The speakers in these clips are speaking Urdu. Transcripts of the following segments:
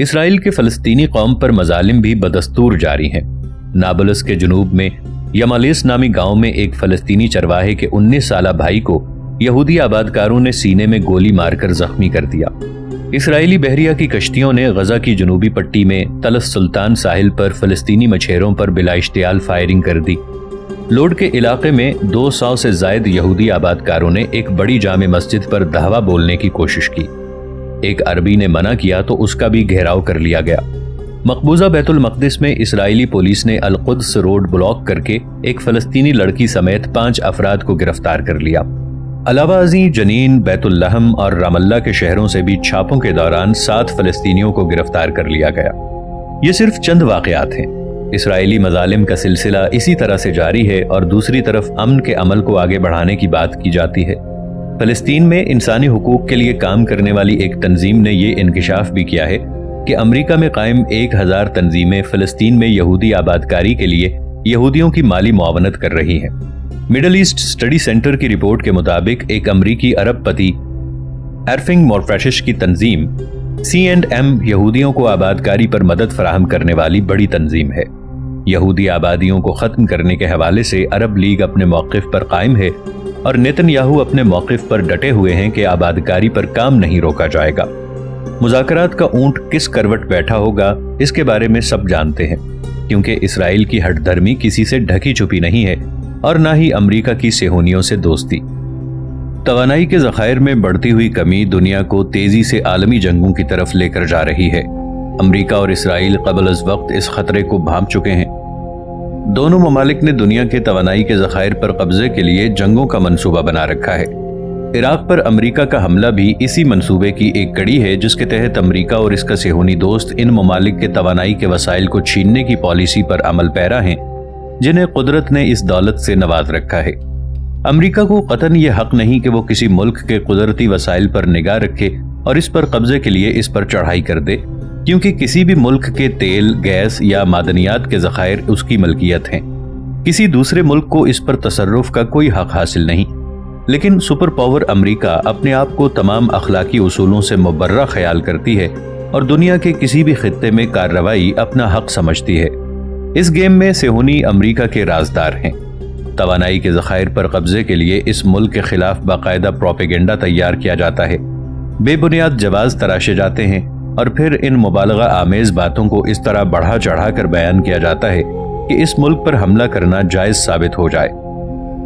اسرائیل کے فلسطینی قوم پر مظالم بھی بدستور جاری ہیں۔ نابلس کے جنوب میں یمالیس نامی گاؤں میں ایک فلسطینی چرواہے کے 19 سالہ بھائی کو یہودی آبادکاروں نے سینے میں گولی مار کر زخمی کر دیا۔ اسرائیلی بحریہ کی کشتیوں نے غزہ کی جنوبی پٹی میں طلس سلطان ساحل پر فلسطینی مچھیروں پر بلا اشتعال فائرنگ کر دی۔ لوڈ کے علاقے میں 200 سے زائد یہودی آبادکاروں نے ایک بڑی جامع مسجد پر دعویٰ بولنے کی کوشش کی۔ ایک عربی نے منع کیا تو اس کا بھی گھیراؤ کر لیا گیا۔ مقبوضہ بیت المقدس میں اسرائیلی پولیس نے القدس روڈ بلاک کر کے ایک فلسطینی لڑکی سمیت 5 افراد کو گرفتار کر لیا۔ علاوہ ازیں جنین، بیت اللحم اور رام اللہ کے شہروں سے بھی چھاپوں کے دوران 7 فلسطینیوں کو گرفتار کر لیا گیا۔ یہ صرف چند واقعات ہیں۔ اسرائیلی مظالم کا سلسلہ اسی طرح سے جاری ہے اور دوسری طرف امن کے عمل کو آگے بڑھانے کی بات کی جاتی ہے۔ فلسطین میں انسانی حقوق کے لیے کام کرنے والی ایک تنظیم نے یہ انکشاف بھی کیا ہے کہ امریکہ میں قائم 1000 تنظیمیں فلسطین میں یہودی آبادکاری کے لیے یہودیوں کی مالی معاونت کر رہی ہیں۔ مڈل ایسٹ اسٹڈی سینٹر کی رپورٹ کے مطابق ایک امریکی ارب پتی ایرفنگ مورفریشش کی تنظیم C&M یہودیوں کو آبادکاری پر مدد فراہم کرنے والی بڑی تنظیم ہے۔ یہودی آبادیوں کو ختم کرنے کے حوالے سے عرب لیگ اپنے موقف پر قائم ہے اور نیتن یاہو اپنے موقف پر ڈٹے ہوئے ہیں کہ آبادکاری پر کام نہیں روکا جائے گا۔ مذاکرات کا اونٹ کس کروٹ بیٹھا ہوگا اس کے بارے میں سب جانتے ہیں، کیونکہ اسرائیل کی ہٹ دھرمی کسی سے ڈھکی چھپی نہیں ہے اور نہ ہی امریکہ کی صہیونیوں سے دوستی۔ توانائی کے ذخائر میں بڑھتی ہوئی کمی دنیا کو تیزی سے عالمی جنگوں کی طرف لے کر جا رہی ہے۔ امریکہ اور اسرائیل قبل از وقت اس خطرے کو بھانپ چکے ہیں۔ دونوں ممالک نے دنیا کے توانائی کے ذخائر پر قبضے کے لیے جنگوں کا منصوبہ بنا رکھا ہے۔ عراق پر امریکہ کا حملہ بھی اسی منصوبے کی ایک کڑی ہے، جس کے تحت امریکہ اور اس کا صہیونی دوست ان ممالک کے توانائی کے وسائل کو چھیننے کی پالیسی پر عمل پیرا ہیں، جنہیں قدرت نے اس دولت سے نواز رکھا ہے۔ امریکہ کو قطعاً یہ حق نہیں کہ وہ کسی ملک کے قدرتی وسائل پر نگاہ رکھے اور اس پر قبضے کے لیے اس پر چڑھائی کر دے، کیونکہ کسی بھی ملک کے تیل، گیس یا معدنیات کے ذخائر اس کی ملکیت ہیں۔ کسی دوسرے ملک کو اس پر تصرف کا کوئی حق حاصل نہیں، لیکن سپر پاور امریکہ اپنے آپ کو تمام اخلاقی اصولوں سے مبرہ خیال کرتی ہے اور دنیا کے کسی بھی خطے میں کارروائی اپنا حق سمجھتی ہے۔ اس گیم میں صہیونی امریکہ کے رازدار ہیں۔ توانائی کے ذخائر پر قبضے کے لیے اس ملک کے خلاف باقاعدہ پروپیگنڈا تیار کیا جاتا ہے، بے بنیاد جواز تراشے جاتے ہیں اور پھر ان مبالغہ آمیز باتوں کو اس طرح بڑھا چڑھا کر بیان کیا جاتا ہے کہ اس ملک پر حملہ کرنا جائز ثابت ہو جائے۔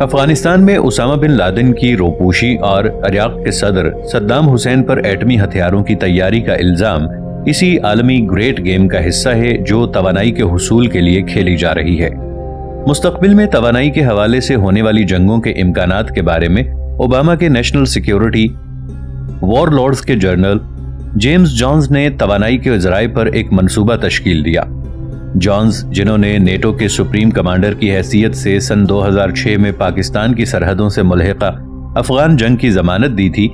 افغانستان میں اسامہ بن لادن کی روپوشی اور عراق کے صدر صدام حسین پر ایٹمی ہتھیاروں کی تیاری کا الزام اسی عالمی گریٹ گیم کا حصہ ہے جو توانائی کے حصول کے لیے کھیلی جا رہی ہے۔ مستقبل میں توانائی کے حوالے سے ہونے والی جنگوں کے امکانات کے بارے میں اوباما کے نیشنل سیکیورٹی وار لارڈز کے جنرل جیمز جونز نے توانائی کے ذرائع پر ایک منصوبہ تشکیل دیا۔ جونز، جنہوں نے نیٹو کے سپریم کمانڈر کی حیثیت سے سن 2006 میں پاکستان کی سرحدوں سے ملحقہ افغان جنگ کی ضمانت دی تھی،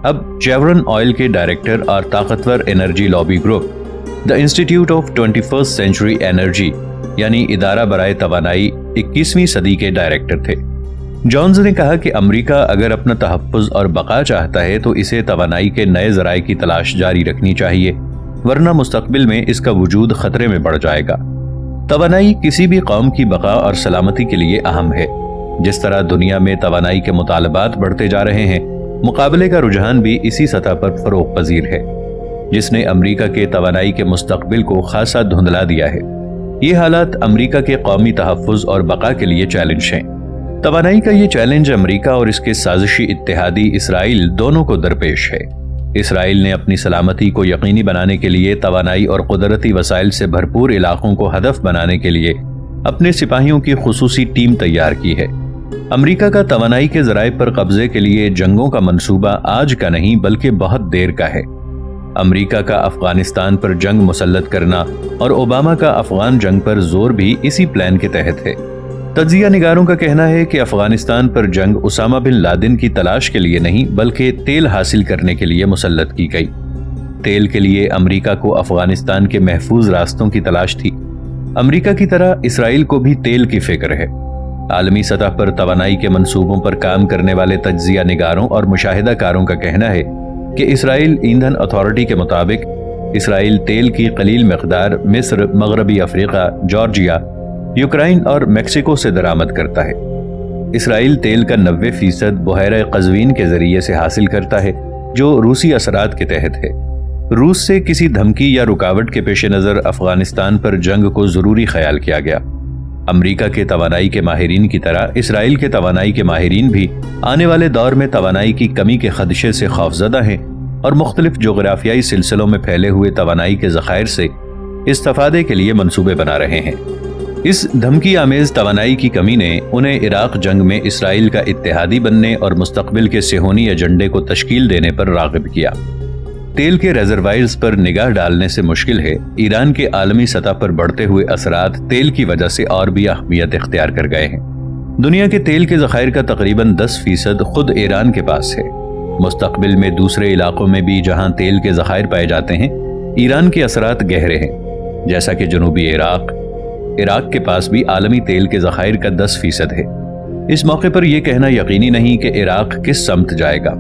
اب چیورن آئل کے ڈائریکٹر اور طاقتور energy lobby group the institute of 21st century energy یعنی ادارہ برائے توانائی 21ویں صدی کے ڈائریکٹر تھے۔ جونز نے کہا کہ امریکہ اگر اپنا تحفظ اور بقا چاہتا ہے تو اسے توانائی کے نئے ذرائع کی تلاش جاری رکھنی چاہیے، ورنہ مستقبل میں اس کا وجود خطرے میں بڑھ جائے گا۔ توانائی کسی بھی قوم کی بقا اور سلامتی کے لیے اہم ہے۔ جس طرح دنیا میں توانائی کے مطالبات بڑھتے جا رہے ہیں، مقابلے کا رجحان بھی اسی سطح پر فروغ پذیر ہے، جس نے امریکہ کے توانائی کے مستقبل کو خاصا دھندلا دیا ہے۔ یہ حالات امریکہ کے قومی تحفظ اور بقا کے لیے چیلنج ہیں۔ توانائی کا یہ چیلنج امریکہ اور اس کے سازشی اتحادی اسرائیل دونوں کو درپیش ہے۔ اسرائیل نے اپنی سلامتی کو یقینی بنانے کے لیے توانائی اور قدرتی وسائل سے بھرپور علاقوں کو ہدف بنانے کے لیے اپنے سپاہیوں کی خصوصی ٹیم تیار کی ہے۔ امریکہ کا توانائی کے ذرائع پر قبضے کے لیے جنگوں کا منصوبہ آج کا نہیں بلکہ بہت دیر کا ہے۔ امریکہ کا افغانستان پر جنگ مسلط کرنا اور اوباما کا افغان جنگ پر زور بھی اسی پلان کے تحت ہے۔ تجزیہ نگاروں کا کہنا ہے کہ افغانستان پر جنگ اسامہ بن لادن کی تلاش کے لیے نہیں بلکہ تیل حاصل کرنے کے لیے مسلط کی گئی۔ تیل کے لیے امریکہ کو افغانستان کے محفوظ راستوں کی تلاش تھی۔ امریکہ کی طرح اسرائیل کو بھی تیل کی فکر ہے۔ عالمی سطح پر توانائی کے منصوبوں پر کام کرنے والے تجزیہ نگاروں اور مشاہدہ کاروں کا کہنا ہے کہ اسرائیل ایندھن اتھارٹی کے مطابق اسرائیل تیل کی قلیل مقدار مصر، مغربی افریقہ، جارجیا، یوکرائن اور میکسیکو سے درآمد کرتا ہے۔ اسرائیل تیل کا 90% بحیرہ قزوین کے ذریعے سے حاصل کرتا ہے، جو روسی اثرات کے تحت ہے۔ روس سے کسی دھمکی یا رکاوٹ کے پیش نظر افغانستان پر جنگ کو ضروری خیال کیا گیا۔ امریکہ کے توانائی کے ماہرین کی طرح اسرائیل کے توانائی کے ماہرین بھی آنے والے دور میں توانائی کی کمی کے خدشے سے خوفزدہ ہیں اور مختلف جغرافیائی سلسلوں میں پھیلے ہوئے توانائی کے ذخائر سے استفادے کے لیے منصوبے بنا رہے ہیں۔ اس دھمکی آمیز توانائی کی کمی نے انہیں عراق جنگ میں اسرائیل کا اتحادی بننے اور مستقبل کے صہیونی ایجنڈے کو تشکیل دینے پر راغب کیا۔ تیل کے ریزروائرز پر نگاہ ڈالنے سے مشکل ہے، ایران کے عالمی سطح پر بڑھتے ہوئے اثرات تیل کی وجہ سے اور بھی اہمیت اختیار کر گئے ہیں۔ دنیا کے تیل کے ذخائر کا تقریباً 10% خود ایران کے پاس ہے۔ مستقبل میں دوسرے علاقوں میں بھی جہاں تیل کے ذخائر پائے جاتے ہیں، ایران کے اثرات گہرے ہیں، جیسا کہ جنوبی عراق کے پاس بھی عالمی تیل کے ذخائر کا 10% ہے۔ اس موقع پر یہ کہنا یقینی نہیں کہ عراق کس سمت جائے گا۔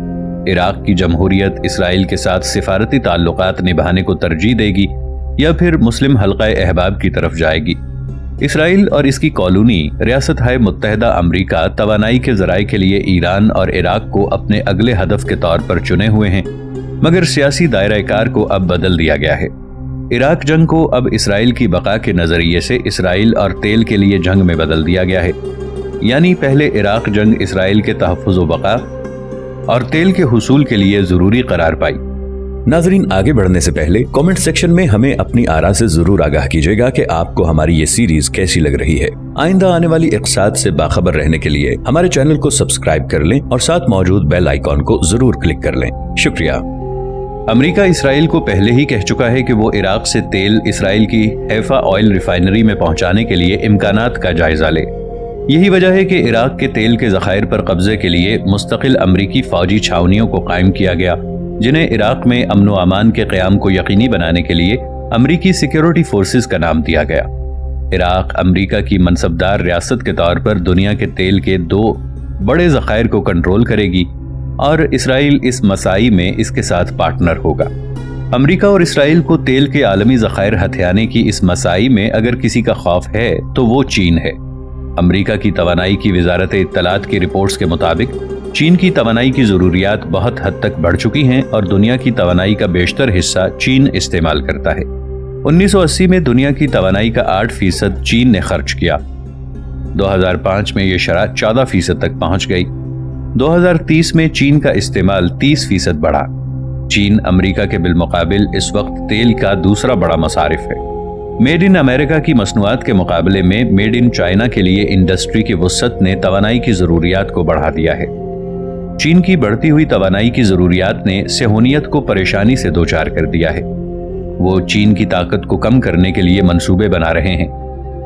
عراق کی جمہوریت اسرائیل کے ساتھ سفارتی تعلقات نبھانے کو ترجیح دے گی یا پھر مسلم حلقہ احباب کی طرف جائے گی۔ اسرائیل اور اس کی کالونی ریاستہائے متحدہ امریکہ توانائی کے ذرائع کے لیے ایران اور عراق کو اپنے اگلے ہدف کے طور پر چنے ہوئے ہیں، مگر سیاسی دائرہ کار کو اب بدل دیا گیا ہے۔ عراق جنگ کو اب اسرائیل کی بقا کے نظریے سے اسرائیل اور تیل کے لیے جنگ میں بدل دیا گیا ہے، یعنی پہلے عراق جنگ اسرائیل کے تحفظ و بقا اور تیل کے حصول کے لیے ضروری قرار پائی۔ ناظرین، آگے بڑھنے سے پہلے کامنٹ سیکشن میں ہمیں اپنی آراء سے ضرور آگاہ کیجیے گا کہ آپ کو ہماری یہ سیریز کیسی لگ رہی ہے۔ آئندہ آنے والی اقساط سے باخبر رہنے کے لیے ہمارے چینل کو سبسکرائب کر لیں اور ساتھ موجود بیل آئیکن کو ضرور کلک کر لیں۔ شکریہ۔ امریکہ اسرائیل کو پہلے ہی کہہ چکا ہے کہ وہ عراق سے تیل اسرائیل کی حیفا آئل ریفائنری میں پہنچانے کے لیے امکانات کا جائزہ لے۔ یہی وجہ ہے کہ عراق کے تیل کے ذخائر پر قبضے کے لیے مستقل امریکی فوجی چھاونیوں کو قائم کیا گیا، جنہیں عراق میں امن و امان کے قیام کو یقینی بنانے کے لیے امریکی سیکیورٹی فورسز کا نام دیا گیا۔ عراق امریکہ کی منصبدار ریاست کے طور پر دنیا کے تیل کے 2 بڑے ذخائر کو کنٹرول کرے گی اور اسرائیل اس مساعی میں اس کے ساتھ پارٹنر ہوگا۔ امریکہ اور اسرائیل کو تیل کے عالمی ذخائر ہتھیانے کی اس مساعی میں اگر کسی کا خوف ہے تو وہ چین ہے۔ امریکہ کی توانائی کی وزارت اطلاعات کی رپورٹس کے مطابق چین کی توانائی کی ضروریات بہت حد تک بڑھ چکی ہیں اور دنیا کی توانائی کا بیشتر حصہ چین استعمال کرتا ہے۔ 1980 میں دنیا کی توانائی کا 8% چین نے خرچ کیا۔ 2005 میں یہ شرح 14% تک پہنچ گئی۔ 2030 میں چین کا استعمال 30% بڑھا۔ چین امریکہ کے بالمقابل اس وقت تیل کا دوسرا بڑا مصارف ہے۔ میڈ ان امریکہ کی مصنوعات کے مقابلے میں میڈ ان چائنا کے لیے انڈسٹری کی وسعت نے توانائی کی ضروریات کو بڑھا دیا ہے۔ چین کی بڑھتی ہوئی توانائی کی ضروریات نے صہیونیت کو پریشانی سے دوچار کر دیا ہے۔ وہ چین کی طاقت کو کم کرنے کے لیے منصوبے بنا رہے ہیں۔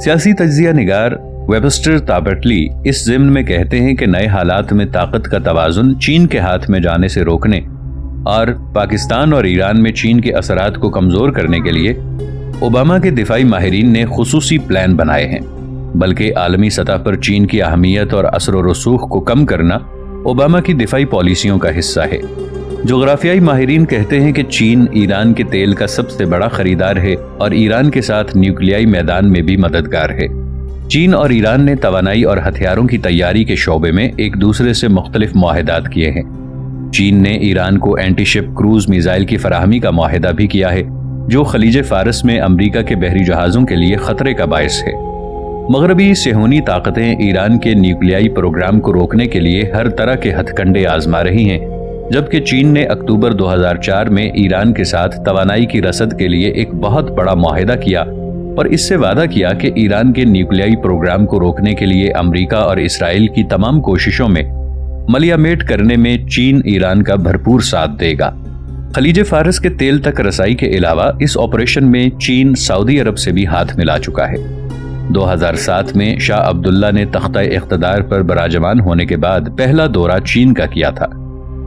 سیاسی تجزیہ نگار ویبسٹر تابرٹلی اس ضمن میں کہتے ہیں کہ نئے حالات میں طاقت کا توازن چین کے ہاتھ میں جانے سے روکنے اور پاکستان اور ایران میں چین کے اثرات کو کمزور کرنے کے لیے اوباما کے دفاعی ماہرین نے خصوصی پلان بنائے ہیں، بلکہ عالمی سطح پر چین کی اہمیت اور اثر و رسوخ کو کم کرنا اوباما کی دفاعی پالیسیوں کا حصہ ہے۔ جغرافیائی ماہرین کہتے ہیں کہ چین ایران کے تیل کا سب سے بڑا خریدار ہے اور ایران کے ساتھ نیوکلیائی میدان میں بھی مددگار ہے۔ چین اور ایران نے توانائی اور ہتھیاروں کی تیاری کے شعبے میں ایک دوسرے سے مختلف معاہدات کیے ہیں۔ چین نے ایران کو اینٹی شپ کروز میزائل کی فراہمی کا معاہدہ بھی کیا ہے، جو خلیج فارس میں امریکہ کے بحری جہازوں کے لیے خطرے کا باعث ہے۔ مغربی صہیونی طاقتیں ایران کے نیوکلیائی پروگرام کو روکنے کے لیے ہر طرح کے ہتھ کنڈے آزما رہی ہیں، جبکہ چین نے اکتوبر 2004 میں ایران کے ساتھ توانائی کی رسد کے لیے ایک بہت بڑا معاہدہ کیا اور اس سے وعدہ کیا کہ ایران کے نیوکلیائی پروگرام کو روکنے کے لیے امریکہ اور اسرائیل کی تمام کوششوں میں ملیامیٹ کرنے میں چین ایران کا بھرپور ساتھ دے گا۔ خلیج فارس کے تیل تک رسائی کے علاوہ اس آپریشن میں چین سعودی عرب سے بھی ہاتھ ملا چکا ہے۔ 2007 میں شاہ عبداللہ نے تختہ اقتدار پر براجمان ہونے کے بعد پہلا دورہ چین کا کیا تھا۔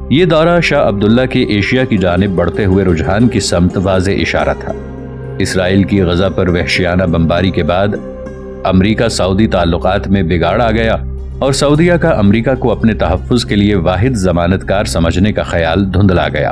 یہ دورہ شاہ عبداللہ کے ایشیا کی جانب بڑھتے ہوئے رجحان کی سمت واضح اشارہ تھا۔ اسرائیل کی غزہ پر وحشیانہ بمباری کے بعد امریکہ سعودی تعلقات میں بگاڑ آ گیا اور سعودیہ کا امریکہ کو اپنے تحفظ کے لیے واحد ضمانت کار سمجھنے کا خیال دھندلا گیا۔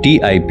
TIP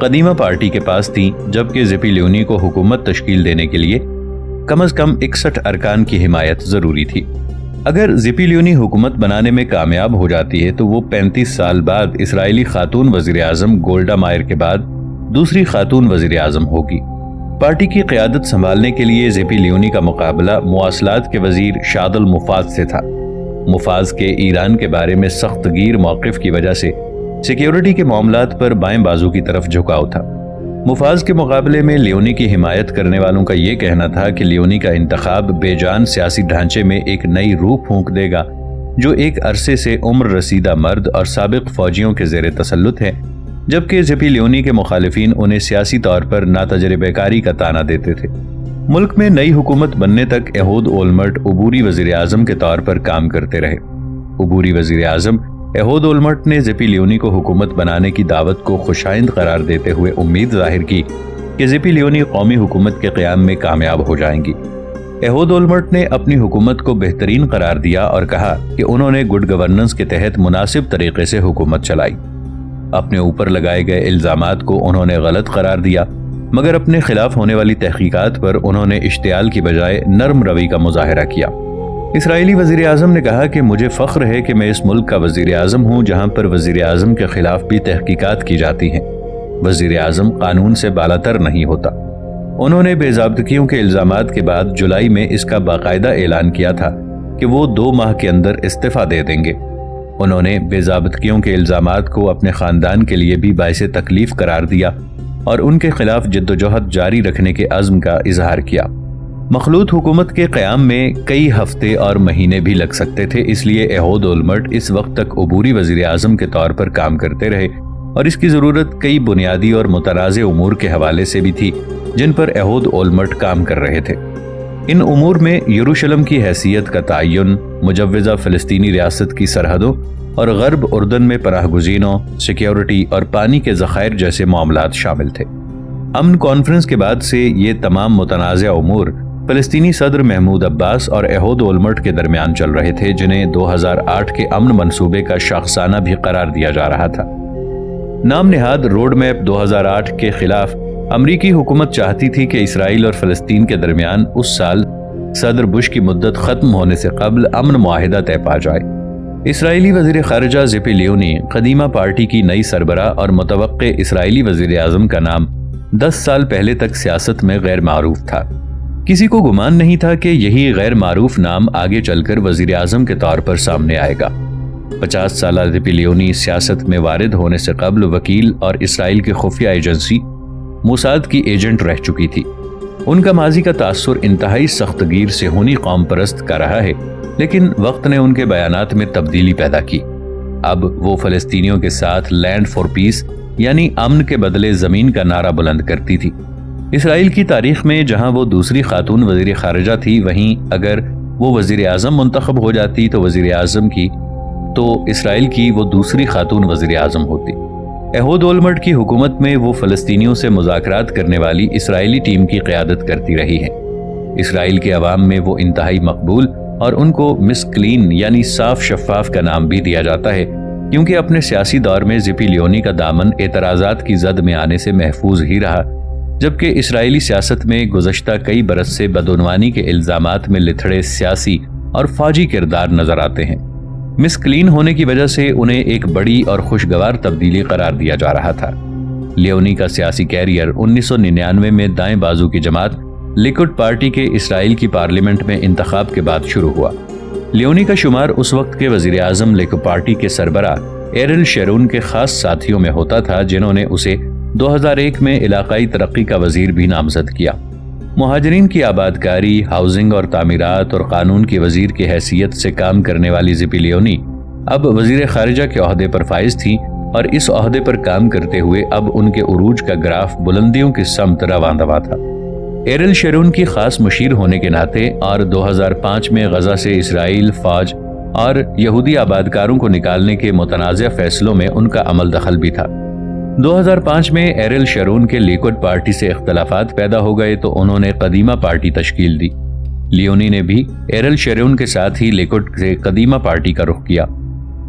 قدیمہ پارٹی کے پاس تھیں، جبکہ زپی لیونی کو حکومت تشکیل دینے کے لیے کم از کم 61 ارکان کی حمایت ضروری تھی۔ اگر زپی لیونی حکومت بنانے میں کامیاب ہو جاتی ہے تو وہ 35 سال بعد اسرائیلی خاتون وزیر اعظم گولڈا مائر کے بعد دوسری خاتون وزیر اعظم ہوگی۔ پارٹی کی قیادت سنبھالنے کے لیے زپی لیونی کا مقابلہ مواصلات کے وزیر شاد المفاز سے تھا۔ مفاز کے ایران کے بارے میں سخت گیر موقف کی وجہ سے سیکیورٹی کے معاملات پر بائیں بازو کی طرف جھکاؤ تھا۔ مفاز کے مقابلے میں لیونی کی حمایت کرنے والوں کا یہ کہنا تھا کہ لیونی کا انتخاب بے جان سیاسی ڈھانچے میں ایک نئی روح پھونک دے گا جو ایک عرصے سے عمر رسیدہ مرد اور سابق فوجیوں کے زیر تسلط ہے، جبکہ زپی لیونی کے مخالفین انہیں سیاسی طور پر ناتجربہ کاری کا طعنہ دیتے تھے۔ ملک میں نئی حکومت بننے تک ایہود اولمرٹ عبوری وزیر اعظم کے طور پر کام کرتے رہے۔ عبوری وزیر اعظم ایہود اولمرٹ نے زپی لیونی کو حکومت بنانے کی دعوت کو خوشائند قرار دیتے ہوئے امید ظاہر کی کہ زپی لیونی قومی حکومت کے قیام میں کامیاب ہو جائیں گی۔ ایہود اولمرٹ نے اپنی حکومت کو بہترین قرار دیا اور کہا کہ انہوں نے گڈ گورننس کے تحت مناسب طریقے سے حکومت چلائی۔ اپنے اوپر لگائے گئے الزامات کو انہوں نے غلط قرار دیا، مگر اپنے خلاف ہونے والی تحقیقات پر انہوں نے اشتعال کی بجائے نرم روی کا مظاہرہ کیا۔ اسرائیلی وزیر اعظم نے کہا کہ مجھے فخر ہے کہ میں اس ملک کا وزیر اعظم ہوں جہاں پر وزیر اعظم کے خلاف بھی تحقیقات کی جاتی ہیں۔ وزیر اعظم قانون سے بالاتر نہیں ہوتا۔ انہوں نے بے ضابطگیوں کے الزامات کے بعد جولائی میں اس کا باقاعدہ اعلان کیا تھا کہ وہ 2 ماہ کے اندر استعفیٰ دے دیں گے۔ انہوں نے بے ضابطگیوں کے الزامات کو اپنے خاندان کے لیے بھی باعث تکلیف قرار دیا اور ان کے خلاف جدوجہد جاری رکھنے کے عزم کا اظہار کیا۔ مخلوط حکومت کے قیام میں کئی ہفتے اور مہینے بھی لگ سکتے تھے، اس لیے ایہود اولمرٹ اس وقت تک عبوری وزیر اعظم کے طور پر کام کرتے رہے اور اس کی ضرورت کئی بنیادی اور متنازع امور کے حوالے سے بھی تھی جن پر ایہود اولمرٹ کام کر رہے تھے۔ ان امور میں یروشلم کی حیثیت کا تعین، مجوزہ فلسطینی ریاست کی سرحدوں اور غرب اردن میں پناہ گزینوں، سیکیورٹی اور پانی کے ذخائر جیسے معاملات شامل تھے۔ امن کانفرنس کے بعد سے یہ تمام متنازع امور فلسطینی صدر محمود عباس اور ایہود اولمرٹ کے درمیان چل رہے تھے، جنہیں 2008 کے امن منصوبے کا شاخسانہ بھی قرار دیا جا رہا تھا۔ نام نہاد روڈ میپ 2008 کے خلاف امریکی حکومت چاہتی تھی کہ اسرائیل اور فلسطین کے درمیان اس سال صدر بش کی مدت ختم ہونے سے قبل امن معاہدہ طے پا جائے۔ اسرائیلی وزیر خارجہ زپی لیونی قدیمہ پارٹی کی نئی سربراہ اور متوقع اسرائیلی وزیر اعظم کا نام 10 سال پہلے تک سیاست میں غیر معروف تھا۔ کسی کو گمان نہیں تھا کہ یہی غیر معروف نام آگے چل کر وزیر اعظم کے طور پر سامنے آئے گا۔ 50 سالہ زپی لیونی سیاست میں وارد ہونے سے قبل وکیل اور اسرائیل کی خفیہ ایجنسی موساد کی ایجنٹ رہ چکی تھی۔ ان کا ماضی کا تاثر انتہائی سخت گیر صہیونی قوم پرست کا رہا ہے، لیکن وقت نے ان کے بیانات میں تبدیلی پیدا کی۔ اب وہ فلسطینیوں کے ساتھ لینڈ فار پیس یعنی امن کے بدلے زمین کا نعرہ بلند کرتی تھی۔ اسرائیل کی تاریخ میں جہاں وہ دوسری خاتون وزیر خارجہ تھی، وہیں اگر وہ وزیر اعظم منتخب ہو جاتی تو وزیر اعظم کی تو اسرائیل کی وہ دوسری خاتون وزیر اعظم ہوتی۔ ایہود اولمرٹ کی حکومت میں وہ فلسطینیوں سے مذاکرات کرنے والی اسرائیلی ٹیم کی قیادت کرتی رہی ہے۔ اسرائیل کے عوام میں وہ انتہائی مقبول اور ان کو مس کلین یعنی صاف شفاف کا نام بھی دیا جاتا ہے، کیونکہ اپنے سیاسی دور میں زپی لیونی کا دامن اعتراضات کی زد میں آنے سے محفوظ ہی رہا، جبکہ اسرائیلی سیاست میں گزشتہ کئی برس سے بدعنوانی کے الزامات میں لتھڑے سیاسی اور فوجی کردار نظر آتے ہیں۔ مس کلین ہونے کی وجہ سے انہیں ایک بڑی اور خوشگوار تبدیلی قرار دیا جا رہا تھا۔ لیونی کا سیاسی کیریئر 1999 میں دائیں بازو کی جماعت لیکوڈ پارٹی کے اسرائیل کی پارلیمنٹ میں انتخاب کے بعد شروع ہوا۔ لیونی کا شمار اس وقت کے وزیر اعظم لیکوڈ پارٹی کے سربراہ ایرل شیرون کے خاص ساتھیوں میں ہوتا تھا، جنہوں نے اسے 2001 میں علاقائی ترقی کا وزیر بھی نامزد کیا۔ مہاجرین کی آبادکاری، ہاؤسنگ اور تعمیرات اور قانون کی وزیر کی حیثیت سے کام کرنے والی زپی لیونی اب وزیر خارجہ کے عہدے پر فائز تھیں اور اس عہدے پر کام کرتے ہوئے اب ان کے عروج کا گراف بلندیوں کی سمت رواں دواں تھا۔ ایرل شیرون کی خاص مشیر ہونے کے ناطے اور 2005 میں غزہ سے اسرائیل فوج اور یہودی آبادکاروں کو نکالنے کے متنازع فیصلوں میں ان کا عمل دخل بھی تھا۔ 2005 میں ایرل شیرون کے لیکوڈ پارٹی سے اختلافات پیدا ہو گئے تو انہوں نے قدیمہ پارٹی تشکیل دی۔ لیونی نے بھی ایرل شیرون کے ساتھ ہی لیکوڈ سے قدیمہ پارٹی کا رخ کیا۔